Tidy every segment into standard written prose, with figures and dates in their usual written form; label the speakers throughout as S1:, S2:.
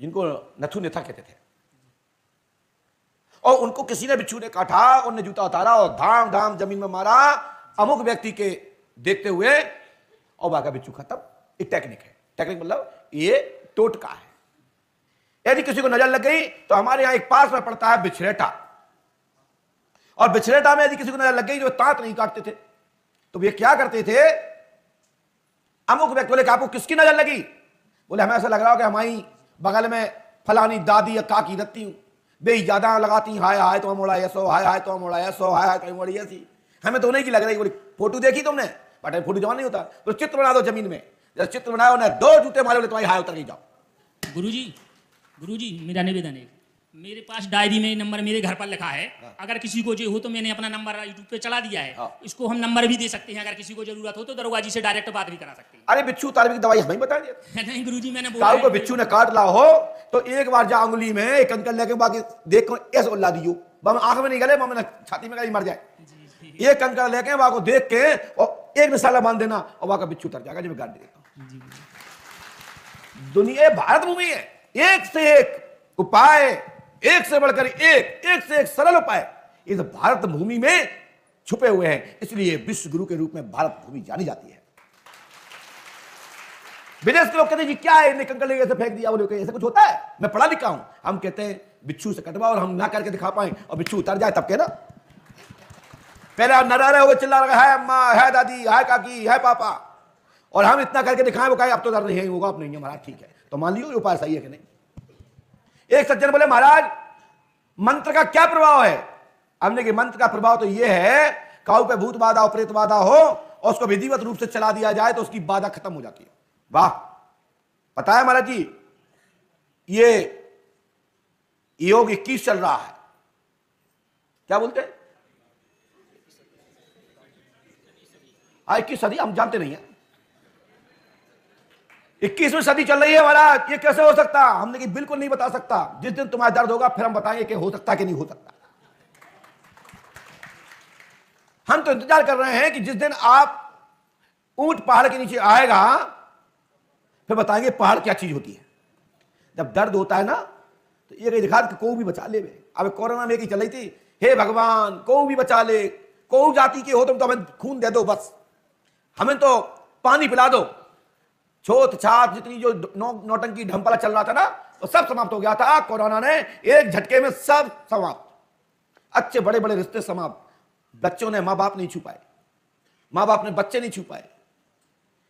S1: जिनको नथु नेथा कहते थे, और उनको किसी ने बिच्छू ने काटा, उन्हें जूता उतारा और धाम धाम जमीन में मारा अमुक व्यक्ति के देखते हुए, और बाका बिच्छू खत्म। एक टेक्निक है, टेक्निक मतलब ये टोटका है। यदि किसी को नजर लग गई तो हमारे यहां एक पास में पड़ता है बिछरेटा, और बिछरेटा में यदि किसी को नजर लग गई जो दांत नहीं काटते थे, तो वे क्या करते थे, अमुक व्यक्ति बोले कि आपको किसकी नजर लगी? बोले हमें ऐसा लग रहा हो कि हमारी बगल में फलानी दादी या काकी रहती हूं, वे ज्यादा लगाती, हाय हाय तो मोड़ा ऐसो, हाय हाय तो मोड़ा ऐसो, हाय हाय तो मोड़ी ऐसी, हमें तो नहीं की लग रही। बोली फोटो देखी तुमने? बट फोटो जमा नहीं होता, तो चित्र बना दो जमीन में। जब चित्र बनाया उन्हें 2 जूते मारे, बोले तुम्हारी हाय उतर गई, जाओ।
S2: गुरुजी मेरा निवेदन है, मेरे पास डायरी में नंबर मेरे घर पर लिखा है, अगर किसी को जो हो तो मैंने अपना नंबर यूट्यूब पे चला दिया है, इसको हम नंबर भी दे सकते हैं, अगर किसी को जरूरत हो तो दरोगा जी से डायरेक्ट बात भी करा सकते हैं।
S1: अरे बिच्छू उतारने की दवाई हमें बता दिया।
S2: नहीं गुरुजी, मैंने
S1: काऊ को बिच्छू ने काट ला हो तो एक बार जा अंगुली में एक कंकड़ लेके, बाकी देखो ऐसे उल्ला दियो, आंख में नहीं गले, मैं छाती में गली मर जाए। एक कंकड़ लेके वहां को देख के और एक निशाला बांध देना, और वहां का बिच्छू उतर जाएगा। जब गाड़ देता हूं, दुनिया भारत भूमि है, एक से एक उपाय, एक से बढ़कर एक से एक सरल उपाय इस भारत भूमि में छुपे हुए हैं। इसलिए विश्व गुरु के रूप में भारत भूमि जानी जाती है। विदेश के लोग कहते हैं जी क्या है, कंकड़ लेके ऐसे फेंक दिया, बोले ऐसा कुछ होता है? मैं पढ़ा लिखा हूं। हम कहते हैं बिच्छू से कटवा, और हम ना करके दिखा पाए और बिच्छू उतर जाए तब कहना। पहले आप नरा रहे हो, चिल्ला रहा है अम्मा, है दादी, है काकी, है पापा, और हम इतना करके दिखाएं, वो कहे अब तो दर्द नहीं होगा, अब नहीं है महाराज, ठीक है, तो मान लियो उपाय सही है कि नहीं। एक सज्जन बोले महाराज मंत्र का क्या प्रभाव है? हमने कि मंत्र का प्रभाव तो यह है, काऊ पे भूत बाधा और प्रेत बाधा हो और उसको विधिवत रूप से चला दिया जाए तो उसकी बाधा खत्म हो जाती है। वाह, पता है महाराज जी, ये योग 21 चल रहा है, क्या बोलते हैं? 21 सदी हम जानते नहीं है, 21वीं सदी चल रही है महाराज, ये कैसे हो सकता? हमने कि बिल्कुल नहीं बता सकता। जिस दिन तुम्हारा दर्द होगा फिर हम बताएंगे कि हो सकता कि नहीं हो सकता। हम तो इंतजार कर रहे हैं कि जिस दिन आप ऊंट पहाड़ के नीचे आएगा फिर बताएंगे पहाड़ क्या चीज होती है। जब दर्द होता है ना तो ये दिखा कि को भी बचा ले। अब कोरोना में एक ही चल रही थी, हे भगवान को भी बचा ले, को जाति के हो तुम तो हमें खून दे दो, बस हमें तो पानी पिला दो। छोट छात जितनी जो नौटंकी ढंपला चल रहा था ना वो सब समाप्त हो गया था। कोरोना ने एक झटके में सब समाप्त, अच्छे बड़े बड़े रिश्ते समाप्त। बच्चों ने मां बाप नहीं छू पाए, मां बाप ने बच्चे नहीं छू पाए।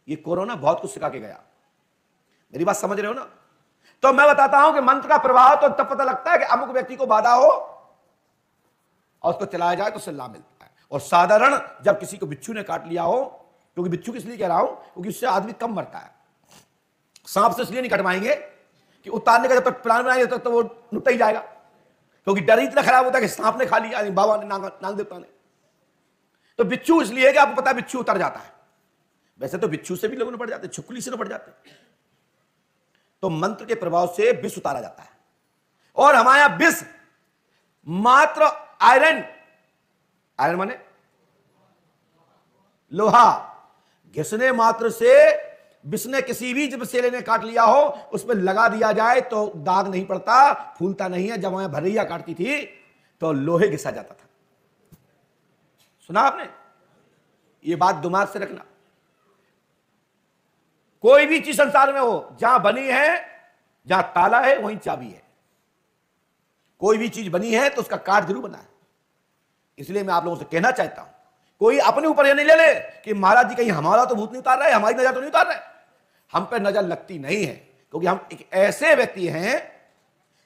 S1: ये कोरोना बहुत कुछ सिखा के गया। मेरी बात समझ रहे हो ना? तो मैं बताता हूं कि मंत्र का प्रभाव तो तब पता लगता है कि अमुक व्यक्ति को बाधा हो और उसको चलाया जाए तो उससे लाभ मिलता है। और साधारण जब किसी को बिच्छू ने काट लिया हो, क्योंकि बिच्छू किस लिए कह रहा हूं, क्योंकि उससे आदमी कम मरता है। सांप से इसलिए नहीं कटवाएंगे कि उतारने का जब तक प्लान बनाएंगे तब तक तो वो नुकता ही जाएगा, क्योंकि डर इतना खराब होता है कि सांप ने खा लिया, बाबा ने, नाग देवता ने। तो बिच्छू इसलिए कि आपको पता है बिच्छू उतर जाता है। वैसे तो बिच्छू से भी लोगों ने पड़ जाते, छुकली से न पड़ जाते। तो मंत्र के प्रभाव से विष उतारा जाता है। और हमारे यहां विष मात्र आयरन, आयरन माने लोहा, घिसने मात्र से विष ने किसी भी जब सेले ने काट लिया हो उस पर लगा दिया जाए तो दाग नहीं पड़ता, फूलता नहीं है। जब वहां भरैया काटती थी तो लोहे घिसा जाता था। सुना आपने? ये बात दिमाग से रखना। कोई भी चीज संसार में हो, जहां बनी है, जहां ताला है वहीं चाबी है। कोई भी चीज बनी है तो उसका काट जरूर बना है। इसलिए मैं आप लोगों से कहना चाहता हूं, कोई अपने ऊपर यह नहीं ले ले कि महाराज जी कहीं हमारा तो भूत नहीं उतार रहा है, हमारी नजर तो नहीं उतार रहा है। हम पे नजर लगती नहीं है, क्योंकि हम एक ऐसे व्यक्ति हैं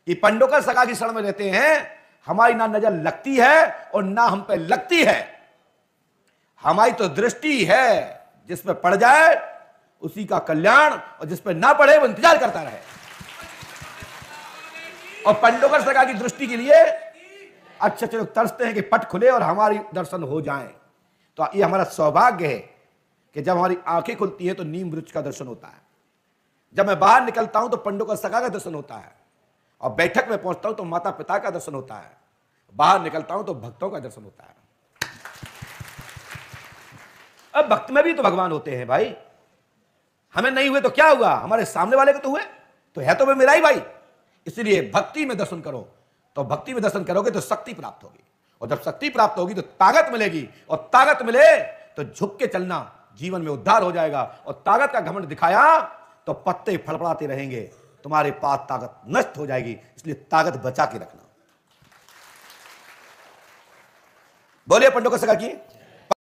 S1: कि पंडोकर सगा की शरण में रहते हैं। हमारी ना नजर लगती है और ना हम पे लगती है। हमारी तो दृष्टि है, जिस पे पड़ जाए उसी का कल्याण, और जिस पे ना पड़े वो इंतजार करता रहे। और पंडोकर सगा की दृष्टि के लिए अच्छे अच्छे लोग तरसते हैं कि पट खुले और हमारी दर्शन हो जाएं। तो ये हमारा सौभाग्य है कि जब हमारी आंखें खुलती हैं तो नीम वृक्ष का दर्शन होता है। जब मैं बाहर निकलता हूं तो पंडोकर सगा का दर्शन होता है, और बैठक में पहुंचता हूं तो माता पिता का दर्शन होता है, बाहर निकलता हूं तो भक्तों का दर्शन होता है। अब भक्त में भी तो भगवान होते हैं भाई। हमें नहीं हुए तो क्या हुआ, हमारे सामने वाले को तो हुए, तो है तो वे मेरा ही भाई। इसलिए भक्ति में दर्शन करो, तो भक्ति में दर्शन करोगे तो शक्ति प्राप्त होगी, और जब शक्ति प्राप्त होगी तो ताकत मिलेगी, और ताकत मिले तो झुक के चलना, जीवन में उद्धार हो जाएगा। और ताकत का घमंड दिखाया तो पत्ते फड़फड़ाते रहेंगे, तुम्हारे पास ताकत नष्ट हो जाएगी। इसलिए ताकत बचा के रखना। बोलिए पंडों का सगा की।